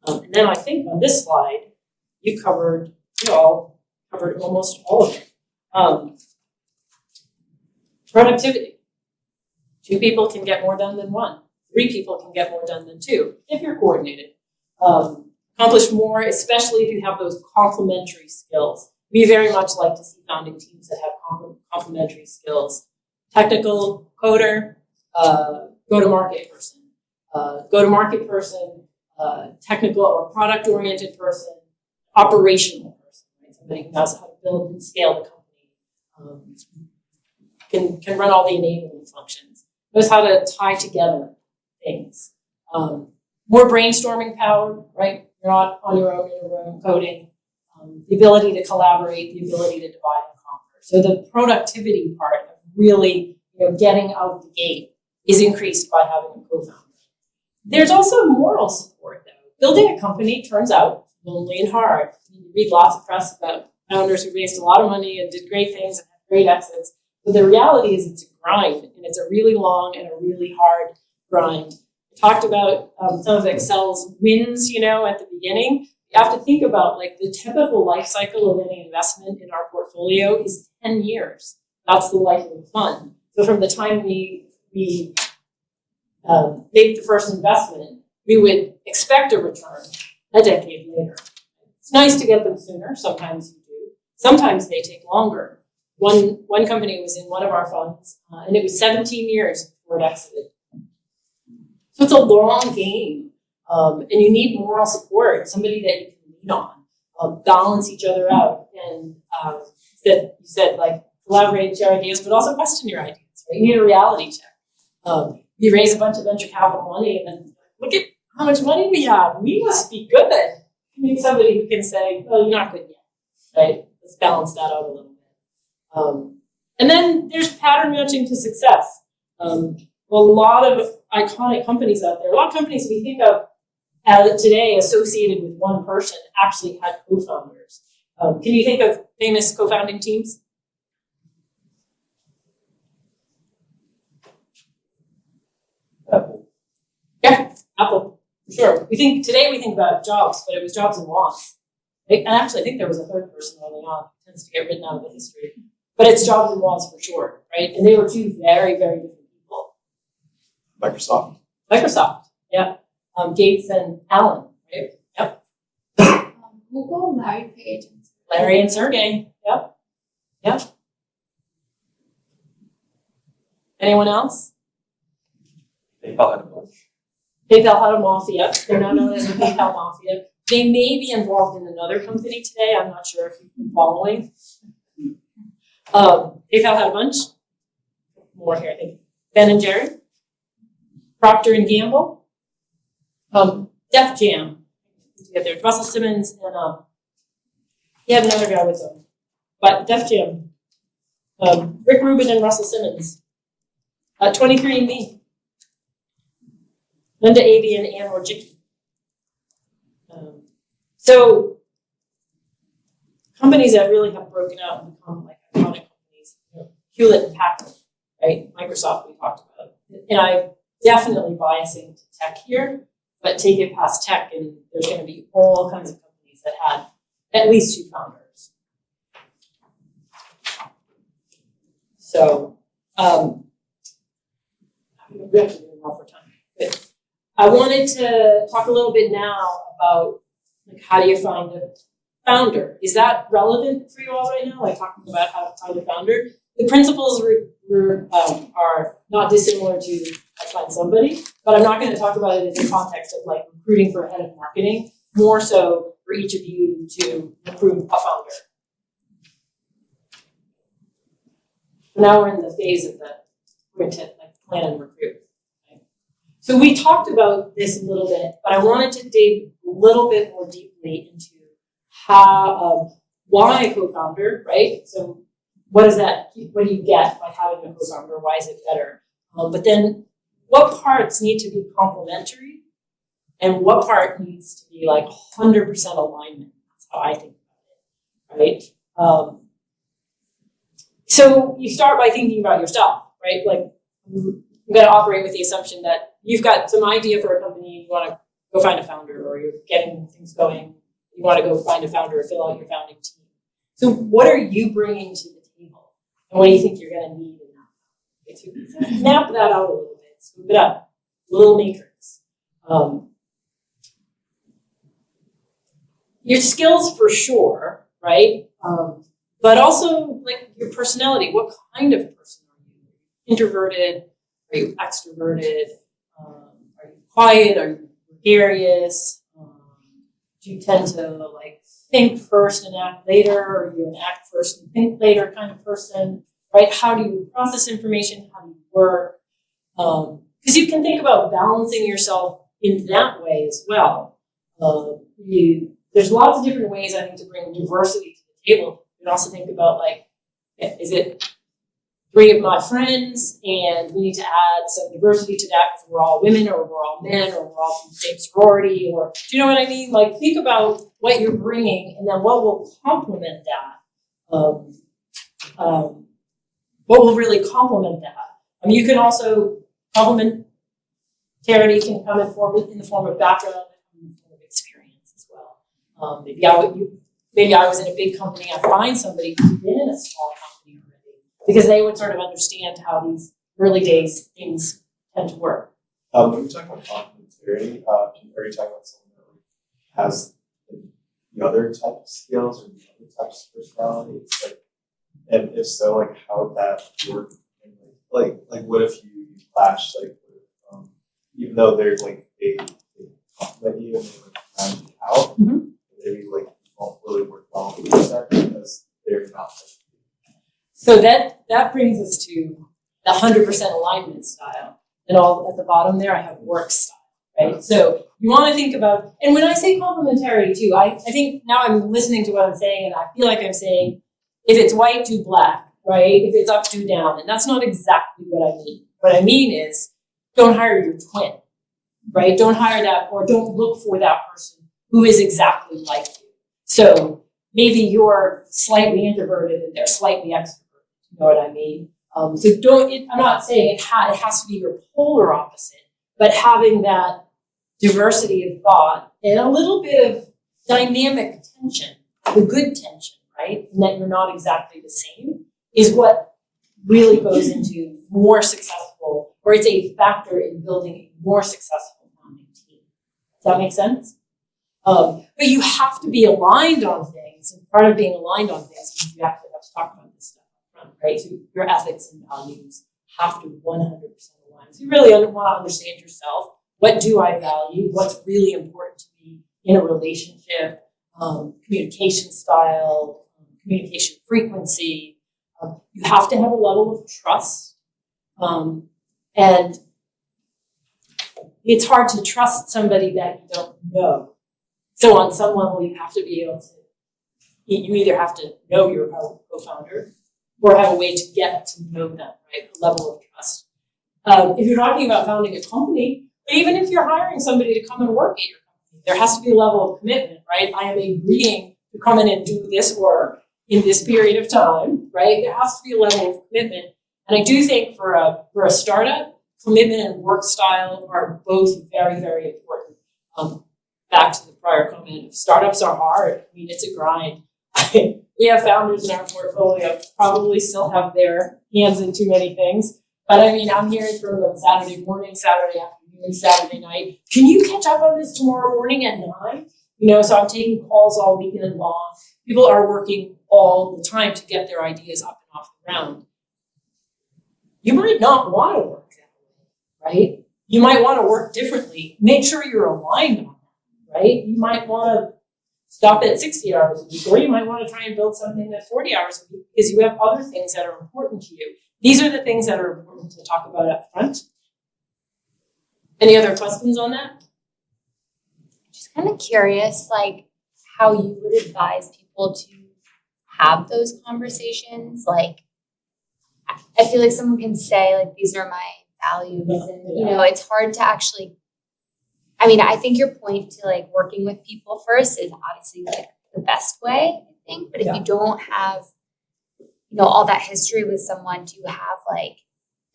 And then I think on this slide, you all covered almost all of it. Productivity. 2 people can get more done than 1. 3 people can get more done than 2 if you're coordinated. Accomplish more, especially if you have those complementary skills. We very much like to see founding teams that have complementary skills. Technical coder, go-to-market person, technical or product-oriented person, operational person, right? Somebody who knows how to build and scale the company, can run all the enabling functions, knows how to tie together things. More brainstorming power, right? You're not on your own in a room coding. The ability to collaborate, the ability to divide and conquer. So the productivity part of really, getting out the gate is increased by having a co-founder. There's also moral support, though. Building a company turns out lonely and hard. You read lots of press about founders who raised a lot of money and did great things and had great exits. But the reality is it's a grind, and it's a really long and a really hard grind. I talked about some of Accel's wins, at the beginning. You have to think about, like, the typical life cycle of any investment in our portfolio is 10 years. That's the life of the fund. So from the time we make the first investment, we would expect a return a decade later. It's nice to get them sooner. Sometimes you do. Sometimes they take longer. One company was in one of our funds, and it was 17 years before it exited. So it's a long game, and you need moral support, somebody that you can lean on, balance each other out, and you said like collaborate, share ideas, but also question your ideas. Right? You need a reality check. You raise a bunch of venture capital money, and then look at how much money we have. We must be good. You need somebody who can say, "Well, you're not good yet." Right? Let's balance that out a little bit. And then there's pattern matching to success. A lot of iconic companies out there, a lot of companies we think of today associated with one person actually had co-founders. Can you think of famous co-founding teams? Apple. Yeah, Apple, for sure. We think about Jobs, but it was Jobs and Woz. And actually, I think there was a third person early on. It tends to get written out of the history. But it's Jobs and Woz for sure, right? And they were 2 very, very different people. Microsoft, yeah. Gates and Allen, right? Yep. Google, Larry Page. Larry and Sergey, yep. Anyone else? PayPal had a bunch. PayPal had a mafia. They're now known as the PayPal mafia. They may be involved in another company today. I'm not sure if you've been following. PayPal had a bunch. More here, I think. Ben and Jerry. Procter and Gamble. Def Jam. Together. Russell Simmons and he had another guy with him. But Def Jam. Rick Rubin and Russell Simmons. 23andMe. Linda Avey and Ann Wojcicki. So companies that really have broken out and become like iconic companies, Hewlett and Packard, right? Microsoft we talked about. And I'm definitely biasing to tech here, but take it past tech and there's going to be all kinds of companies that had at least 2 founders. So we have to do more for time. But I wanted to talk a little bit now about like how do you find a founder? Is that relevant for you all right now? Like talking about how to find a founder? The principles are not dissimilar to I find somebody, but I'm not going to talk about it in the context of like recruiting for a head of marketing, more so for each of you to recruit a founder. So now we're in the phase of we're into like plan and recruit. Okay? So we talked about this a little bit, but I wanted to dig a little bit more deeply into how why co-founder, right? So what do you get by having a co-founder? Why is it better? But then what parts need to be complementary and what part needs to be like 100% alignment? That's how I think about it, right? So you start by thinking about yourself, right? Like you got to operate with the assumption that you've got some idea for a company, you want to go find a founder, or you're getting things going, you want to go find a founder or fill out your founding team. So what are you bringing to the table? And what do you think you're going to need in that? So map that out a little bit, scoop it up, a little matrix. Your skills for sure, right? But also like your personality. What kind of person are you? Introverted? Are you extroverted? Are you quiet? Are you gregarious? Do you tend to like think first and act later? Or are you an act first and think later kind of person? Right? How do you process information? How do you work? Because you can think about balancing yourself in that way as well. There's lots of different ways I think to bring diversity to the table. You can also think about like, is it 3 of my friends and we need to add some diversity to that because we're all women or we're all men or we're all from the same sorority, or do you know what I mean? Like think about what you're bringing and then what will complement that. What will really complement that? I mean, you can also complementarity can come in the form of background and in the form of experience as well. Maybe I was in a big company. I find somebody who's been in a small company already because they would sort of understand how these early days things tend to work. When you talk about complementarity, are you talking about someone that has the other type of skills or the other types of personalities? Like, and if so, like how would that work? Like what if you clash? Like, even though they're like they complement you and they like round you out, maybe like won't really work well with that because they're not. So that brings us to the 100% alignment style. And all at the bottom there, I have work style, right? So you want to think about, and when I say complementarity too, I think now I'm listening to what I'm saying and I feel like I'm saying, if it's white, do black, right? If it's up, do down. And that's not exactly what I mean. What I mean is, don't hire your twin, right? Don't hire that, or don't look for that person who is exactly like you. So maybe you're slightly introverted and they're slightly extroverted. You know what I mean? So I'm not saying it has to be your polar opposite, but having that diversity of thought and a little bit of dynamic tension, the good tension, right? And that you're not exactly the same is what really goes into more successful, or it's a factor in building a more successful founding team. Does that make sense? But you have to be aligned on things, and part of being aligned on things means you have to talk about this stuff up front, right? So your ethics and values, have to 100% align. So you really want to understand yourself. What do I value? What's really important to me in a relationship? Communication style, communication frequency. You have to have a level of trust. And it's hard to trust somebody that you don't know. So on some level, you have to be able to, you either have to know your co-founder or have a way to get to know them, right? A level of trust. If you're talking about founding a company, but even if you're hiring somebody to come and work at your company, there has to be a level of commitment, right? I am agreeing to come in and do this work in this period of time, right? There has to be a level of commitment. And I do think for a startup, commitment and work style are both very, very important. Back to the prior comment, startups are hard. I mean, it's a grind. We have founders in our portfolio probably still have their hands in too many things. But I mean, I'm hearing from them Saturday morning, Saturday afternoon, Saturday night. Can you catch up on this tomorrow morning at 9? So I'm taking calls all weekend long. People are working all the time to get their ideas up and off the ground. You might not want to work that way, right? You might want to work differently. Make sure you're aligned on that, right? You might want to stop at 60 hours a week, or you might want to try and build something at 40 hours a week because you have other things that are important to you. These are the things that are important to talk about up front. Any other questions on that? Just kind of curious, like how you would advise people to have those conversations. Like, I feel like someone can say, like, these are my values, and it's hard to actually. I mean, I think your point to like working with people first is obviously like the best way, I think. But if you don't have, all that history with someone, to have like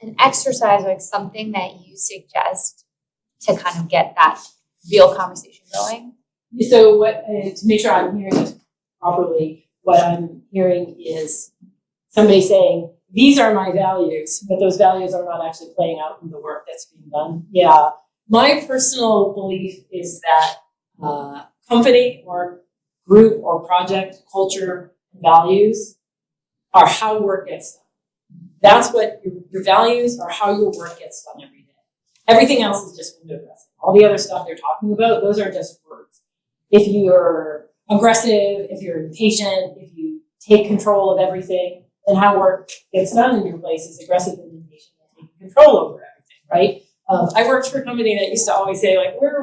an exercise or like something that you suggest to kind of get that real conversation going. So what, to make sure I'm hearing this properly, what I'm hearing is somebody saying, these are my values, but those values are not actually playing out in the work that's being done. Yeah. My personal belief is that company or group or project culture values are how work gets done. That's what your values are, how your work gets done every day. Everything else is just window dressing. All the other stuff they're talking about, those are just words. If you're aggressive, if you're impatient, if you take control of everything, then how work gets done in your place is aggressive and impatient and taking control over everything, right? I worked for a company that used to always say, like, we're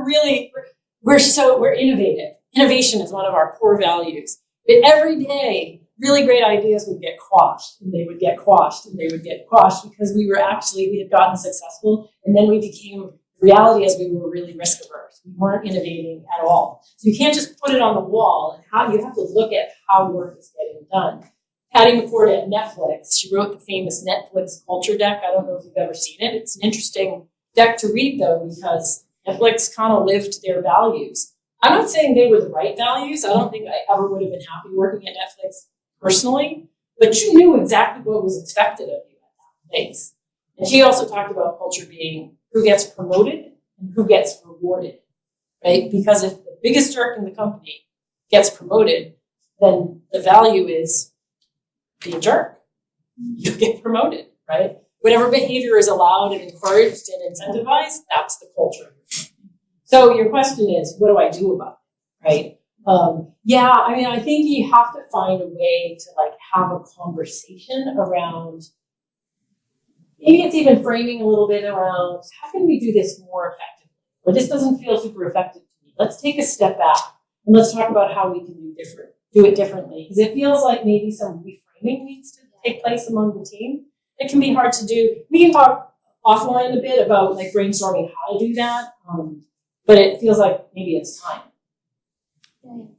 innovative. Innovation is one of our core values. But every day, really great ideas would get quashed, and they would get quashed, and they would get quashed because we had gotten successful, and then we became reality as we were really risk averse. We weren't innovating at all. So you can't just put it on the wall, and how you have to look at how work is getting done. Patty McCord at Netflix, she wrote the famous Netflix culture deck. I don't know if you've ever seen it. It's an interesting deck to read, though, because Netflix kind of lived their values. I'm not saying they were the right values. I don't think I ever would have been happy working at Netflix personally, but you knew exactly what was expected of you at that place. And she also talked about culture being who gets promoted and who gets rewarded, right? Because if the biggest jerk in the company gets promoted, then the value is be a jerk. You get promoted, right? Whatever behavior is allowed and encouraged and incentivized, that's the culture. So your question is, what do I do about it, right? I think you have to find a way to like have a conversation around, maybe it's even framing a little bit around, how can we do this more effectively? Or this doesn't feel super effective to me. Let's take a step back and let's talk about how we can do it differently. Because it feels like maybe some reframing needs to take place among the team. It can be hard to do. We can talk offline a bit about like brainstorming how to do that. But it feels like maybe it's time.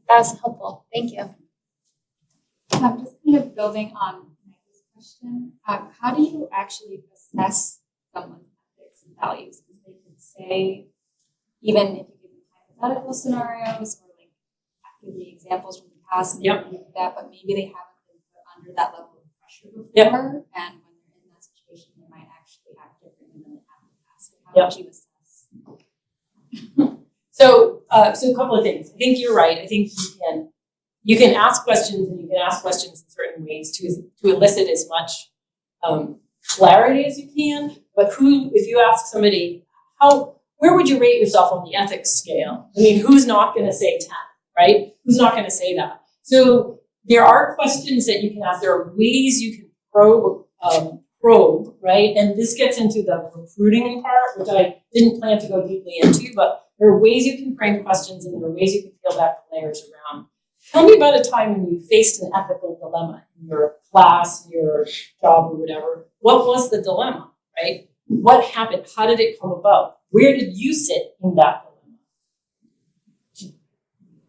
That was helpful. Thank you. Just kind of building on Michael's question, how do you actually assess someone's ethics and values? Because they could say, even if you give them hypothetical scenarios or like give me examples from the past and like that, but maybe they haven't been put under that level of pressure before, and when they're in that situation, they might actually act differently than they have in the past. So how would you assess? So a couple of things. I think you're right. I think you can ask questions, and you can ask questions in certain ways to elicit as much clarity as you can, but if you ask somebody, where would you rate yourself on the ethics scale? I mean, who's not going to say 10, right? Who's not going to say that? So there are questions that you can ask. There are ways you can probe, right? And this gets into the recruiting part, which I didn't plan to go deeply into, but there are ways you can frame questions and there are ways you can peel back the layers around. Tell me about a time when you faced an ethical dilemma in your class, your job, or whatever. What was the dilemma, right? What happened? How did it come about? Where did you sit in that dilemma?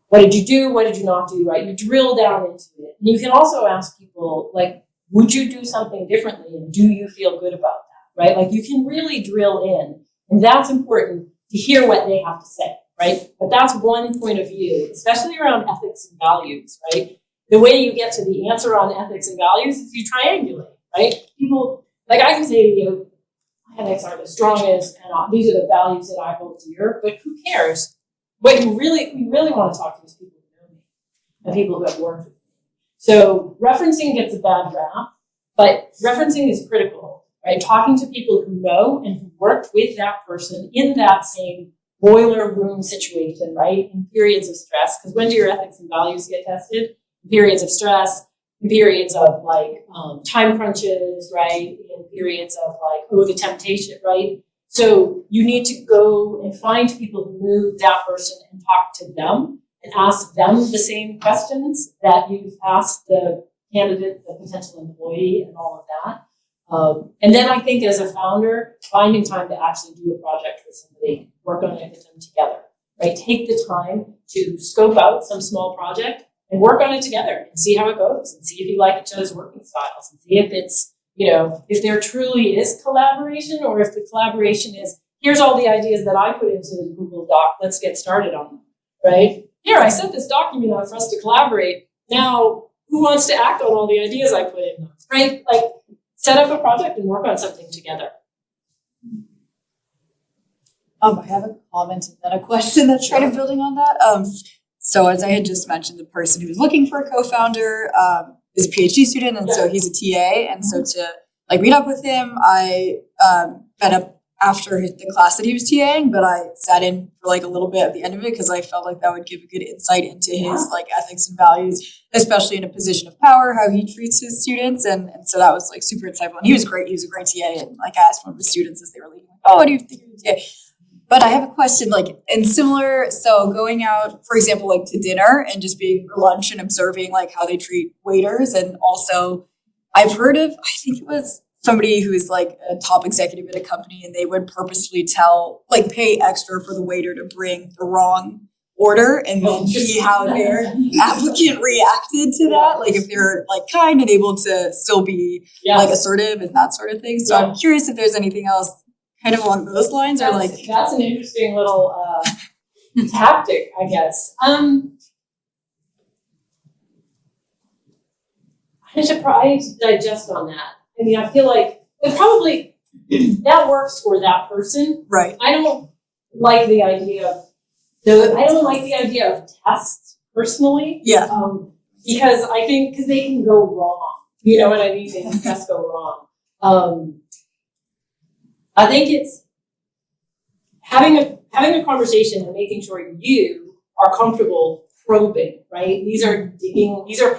What did you do? What did you not do, right? You drill down into it. And you can also ask people, like, would you do something differently? And do you feel good about that, right? Like, you can really drill in. And that's important to hear what they have to say, right? But that's one point of view, especially around ethics and values, right? The way you get to the answer on ethics and values is you triangulate, right? People, like I can say to you, ethics are the strongest, and these are the values that I hold dear, but who cares? What you really want to talk to is people who know me and people who have worked with me. So referencing gets a bad rap, but referencing is critical, right? Talking to people who know and who worked with that person in that same boiler room situation, right? In periods of stress, because when do your ethics and values get tested? In periods of stress, in periods of like time crunches, right? In periods of like, the temptation, right? So you need to go and find people who knew that person and talk to them and ask them the same questions that you've asked the candidate, the potential employee, and all of that. And then I think as a founder, finding time to actually do a project with somebody, work on it with them together, right? Take the time to scope out some small project and work on it together and see how it goes and see if you like each other's working styles and see if it's, if there truly is collaboration or if the collaboration is, here's all the ideas that I put into the Google Doc, let's get started on them, right? Here, I sent this document out for us to collaborate. Now, who wants to act on all the ideas I put in, right? Like, set up a project and work on something together. I have a comment and then a question that's kind of building on that. So as I had just mentioned, the person who was looking for a co-founder is a PhD student, and so he's a TA. And so to meet up with him, I met up after the class that he was TAing, but I sat in for a little bit at the end of it because I felt like that would give a good insight into his ethics and values, especially in a position of power, how he treats his students. And so that was super insightful. And he was great. He was a great TA. And I asked one of the students as they were leaving, what do you think of your TA? But I have a question, and similar, so going out, for example, to dinner and just being for lunch and observing how they treat waiters. And also I've heard of, I think it was somebody who is a top executive at a company, and they would purposefully pay extra for the waiter to bring the wrong order and then see how their applicant reacted to that. If they're kind and able to still be assertive and that sort of thing. So I'm curious if there's anything else kind of along those lines, or that's an interesting little tactic, I guess. I should probably digest on that. I mean, I feel like it probably that works for that person. Right. I don't like the idea of tests personally. Yeah. Because I think they can go wrong. You know what I mean? They can just go wrong. I think it's having a conversation and making sure you are comfortable probing, right? These are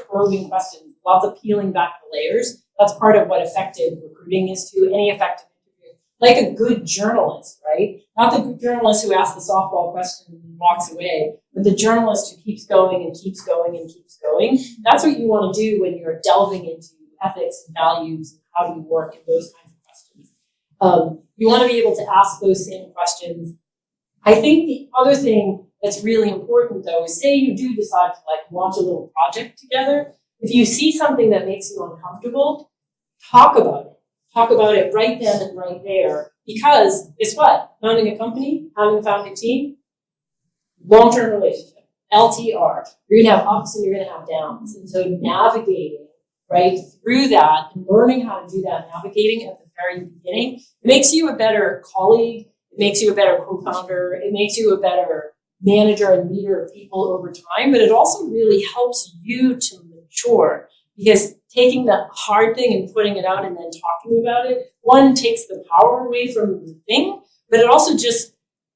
probing questions, lots of peeling back the layers. That's part of what effective recruiting is to any effective interview. Like a good journalist, right? Not the good journalist who asks the softball question and walks away, but the journalist who keeps going and keeps going and keeps going. That's what you want to do when you're delving into ethics and values and how do you work and those kinds of questions. You want to be able to ask those same questions. I think the other thing that's really important, though, is say you do decide to launch a little project together. If you see something that makes you uncomfortable, talk about it. Talk about it right then and right there. Because guess what? Founding a company, having a founding team, long-term relationship, LTR. You're going to have ups and you're going to have downs. And so navigating through that and learning how to do that, navigating at the very beginning, it makes you a better colleague, it makes you a better co-founder, it makes you a better manager and leader of people over time, but it also really helps you to mature because taking the hard thing and putting it out and then talking about it, one, takes the power away from the thing, but it also just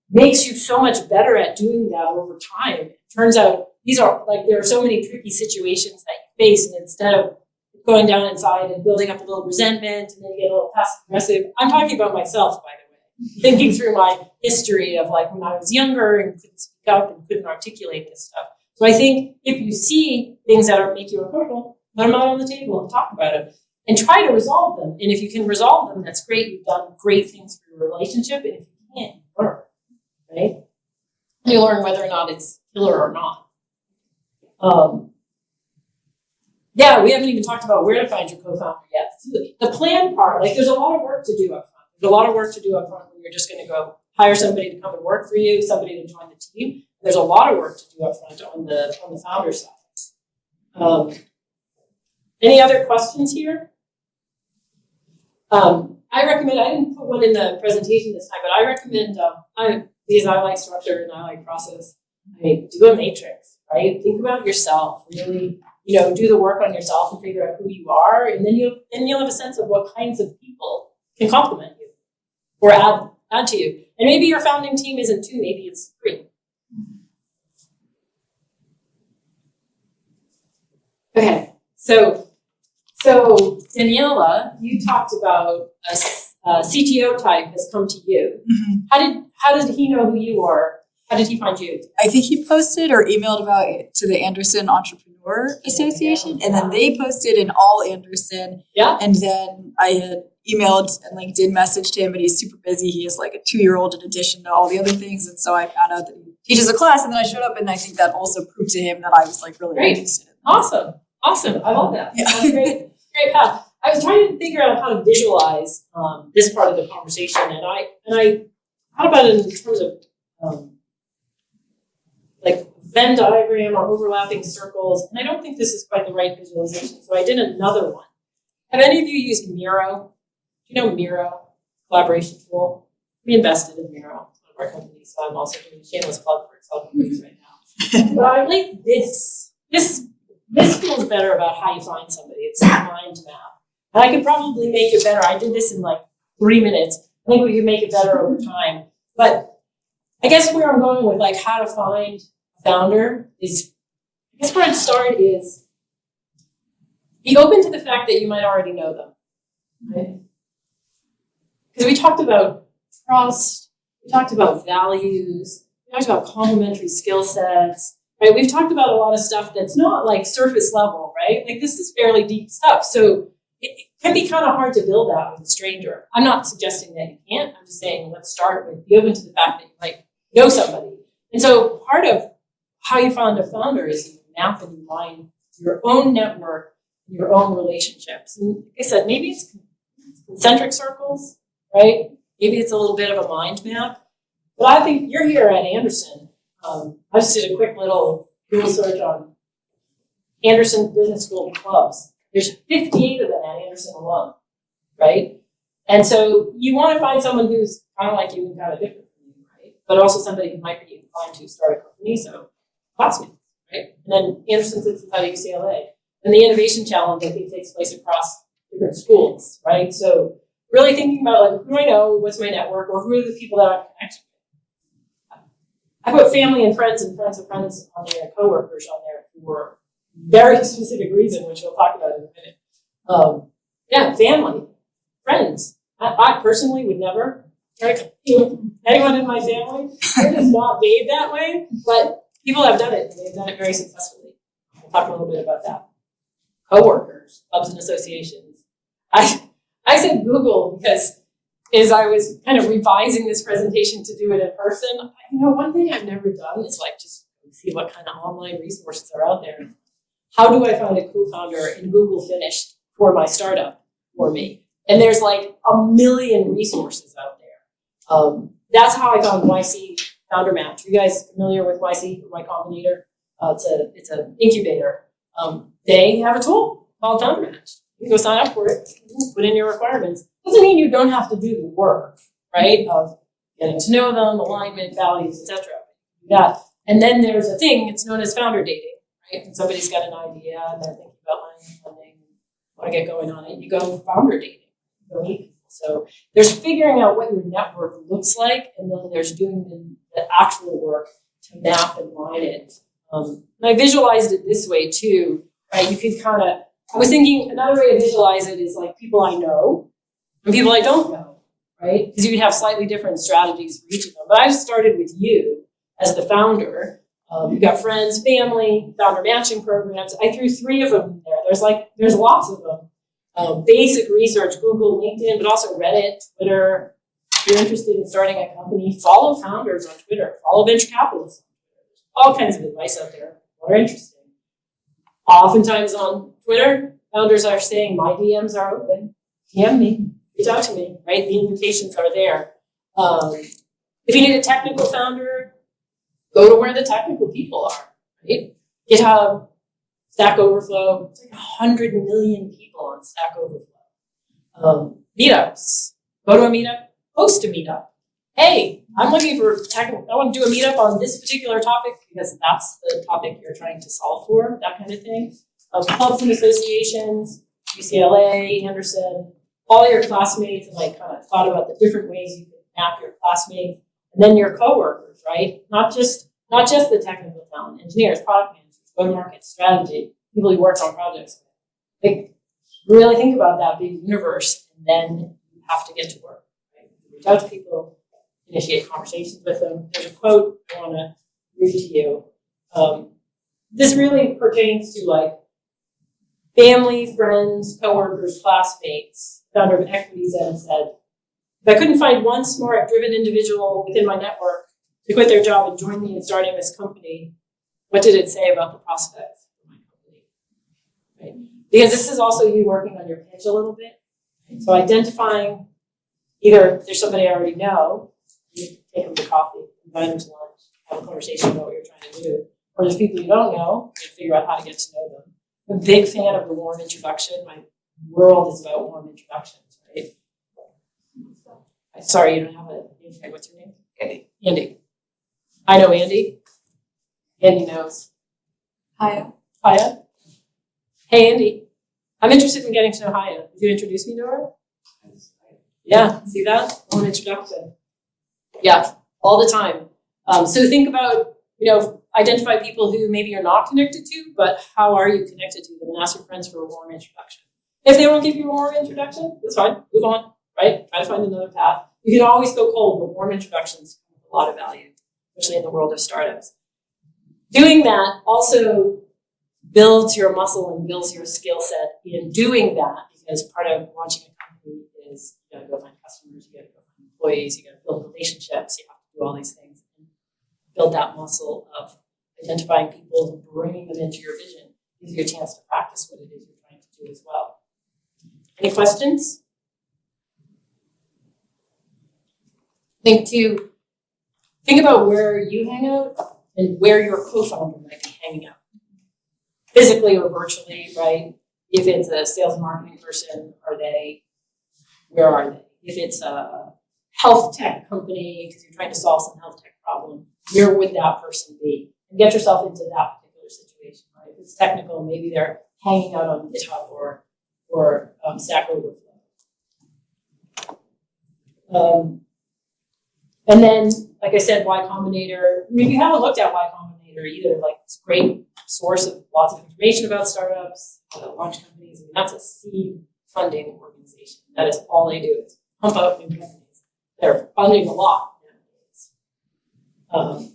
makes you so much better at doing that over time. It turns out there are so many tricky situations that you face, and instead of going down inside and building up a little resentment and then you get a little passive aggressive, I'm talking about myself, by the way, thinking through my history of like when I was younger and couldn't speak up and couldn't articulate this stuff. So I think if you see things that make you uncomfortable, put them out on the table and talk about it and try to resolve them. And if you can resolve them, that's great. You've done great things for your relationship. And if you can't, you learn, right? You learn whether or not it's killer or not. Yeah, we haven't even talked about where to find your co-founder yet. The plan part, like there's a lot of work to do up front. There's a lot of work to do up front when you're just going to go hire somebody to come and work for you, somebody to join the team. There's a lot of work to do up front on the founder side. Any other questions here? I recommend, I didn't put one in the presentation this time, but I recommend, because I like structure and I like process, do a matrix, right? Think about yourself, really, do the work on yourself and figure out who you are, and then you'll have a sense of what kinds of people can complement you or add to you. And maybe your founding team isn't 2, maybe it's 3. Okay, so Daniela, you talked about a CTO type has come to you. Mm-hmm. How did he know who you are? How did he find you? I think he posted or emailed about it to the Anderson Entrepreneur Association, and then they posted in all Anderson. Yeah. And then I had emailed and LinkedIn messaged him, but he's super busy. He is like a 2-year-old in addition to all the other things. And so I found out that he teaches a class, and then I showed up, and I think that also proved to him that I was like really interested in that. Awesome. I love that. Yeah. That's great path. I was trying to figure out how to visualize this part of the conversation, and I thought about it in terms of like Venn diagram or overlapping circles, and I don't think this is quite the right visualization, so I did another one. Have any of you used Miro? Do you know Miro, collaboration tool? We invested in Miro, one of our companies, so I'm also doing a shameless plug for Accel companies right now. But I like this. This feels better about how you find somebody. It's a mind map. And I could probably make it better. I did this in like 3 minutes. I think we could make it better over time. But I guess where I'm going with like how to find a founder is, I guess where I'd start is be open to the fact that you might already know them, right? Because we talked about trust, we talked about values, we talked about complementary skill sets, right? We've talked about a lot of stuff that's not like surface level, right? Like this is fairly deep stuff. So it can be kind of hard to build that with a stranger. I'm not suggesting that you can't. I'm just saying let's start with be open to the fact that you might know somebody. And so part of how you find a founder is you map and you mine your own network, your own relationships. And like I said, maybe it's concentric circles, right? Maybe it's a little bit of a mind map. But I think you're here at Anderson. I just did a quick little Google search on Anderson Business School clubs. There's 58 of them at Anderson alone, right? And so you want to find someone who's kind of like you and kind of different from you, right? But also somebody who might be inclined to start a company, so classmates, right? And then Anderson sits inside of UCLA. And the Innovation Challenge, I think, takes place across different schools, right? So really thinking about like, who do I know, what's my network, or who are the people that I'm connected with? I put family and friends of friends on there, coworkers on there for very specific reason, which we'll talk about in a minute. Family, friends. I personally would never, anyone in my family, they're just not made that way, but people have done it, and they've done it very successfully. We'll talk a little bit about that. Coworkers, clubs and associations. I said Google because as I was kind of revising this presentation to do it in person, one thing I've never done is like just see what kind of online resources are out there. How do I find a co-founder in Google finished for my startup for me? And there's like a million resources out there. That's how I found YC Founder Match. Are you guys familiar with YC, Y Combinator? It's an incubator. They have a tool called Founder Match. You can go sign up for it, put in your requirements. Doesn't mean you don't have to do the work, right? Of getting to know them, alignment, values, etc. Yeah. And then there's a thing, it's known as founder dating, right? And somebody's got an idea and they're thinking about funding. want to get going on it, you go founder dating, you go meet people. So there's figuring out what your network looks like, and then there's doing the actual work to map and line it. And I visualized it this way too, right? You could kind of, I was thinking another way to visualize it is like people I know and people I don't know, right? Because you could have slightly different strategies for each of them. But I started with you as the founder. You've got friends, family, founder matching programs. I threw 3 of them in there. There's lots of them. Basic research, Google, LinkedIn, but also Reddit, Twitter. If you're interested in starting a company, follow founders on Twitter, follow venture capitalists on Twitter. There's all kinds of advice out there that are interesting. Oftentimes on Twitter, founders are saying, my DMs are open. DM me, reach out to me, right? The invitations are there. If you need a technical founder, go to where the technical people are, right? GitHub, Stack Overflow, it's like 100 million people on Stack Overflow. Meetups, go to a meetup, host a meetup. Hey, I'm looking for technical, I want to do a meetup on this particular topic because that's the topic you're trying to solve for, that kind of thing. Clubs and associations, UCLA, Anderson, all your classmates, and like kind of thought about the different ways you can map your classmates, and then your coworkers, right? Not just the technical talent, engineers, product managers, go-to-market strategy, people who work on projects. Like, really think about that big universe, and then you have to get to work. Right? Reach out to people, initiate conversations with them. There's a quote I want to read to you. This really pertains to like family, friends, coworkers, classmates. Founder of Equity Zen said, if I couldn't find one smart, driven individual within my network to quit their job and join me in starting this company, what did it say about the prospects for my company? Right? Because this is also you working on your pitch a little bit. Right? So identifying either there's somebody I already know, you take them to coffee, invite them to lunch, have a conversation about what you're trying to do, or there's people you don't know, and figure out how to get to know them. I'm a big fan of the warm introduction. My world is about warm introductions, right? Sorry, you don't have a name tag. What's your name? Andy. I know Andy. Andy knows. Hiya. Hiya. Hey, Andy. I'm interested in getting to know Hiya. Would you introduce me to her? Yeah, see that? Warm introduction. Yeah, all the time. So think about, identify people who maybe you're not connected to, but how are you connected to them, and ask your friends for a warm introduction. If they won't give you a warm introduction, that's fine. Move on, right? Try to find another path. You can always go cold, but warm introductions have a lot of value, especially in the world of startups. Doing that also builds your muscle and builds your skill set in doing that, because part of launching a company is you got to go find customers, you got to go find employees, you got to build relationships, you have to do all these things and build that muscle of identifying people and bringing them into your vision. Gives you a chance to practice what it is you're trying to do as well. Any questions? Think about where you hang out and where your co-founder might be hanging out. Physically or virtually, right? If it's a sales and marketing person, where are they? If it's a health tech company, because you're trying to solve some health tech problem, where would that person be? And get yourself into that particular situation, right? If it's technical, maybe they're hanging out on GitHub or Stack Overflow. And then, like I said, Y Combinator. If you haven't looked at Y Combinator either, like it's a great source of lots of information about startups, launch companies. I mean, that's a seed funding organization. That is all they do is pump out new companies. They're funding a lot nowadays.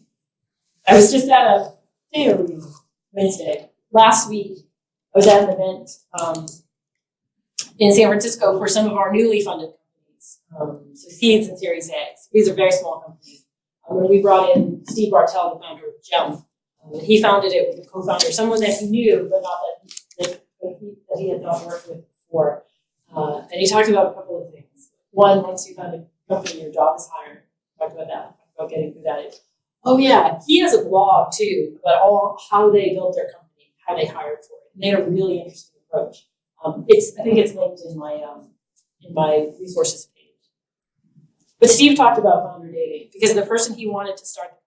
I was just at a Wednesday. Last week, I was at an event in San Francisco for some of our newly funded companies. So Seeds and Series A. These are very small companies. When we brought in Steve Bartel, the founder of Gem, he founded it with a co-founder, someone that he knew, but not that he had not worked with before. And he talked about a couple of things. One, once you found a company, your job is hired. Talked about that, about getting good at it. Oh yeah, he has a blog too, but how they built their company, how they hired for it. And they had a really interesting approach. I think it's linked in my resources page. But Steve talked about founder dating because the person he wanted to start the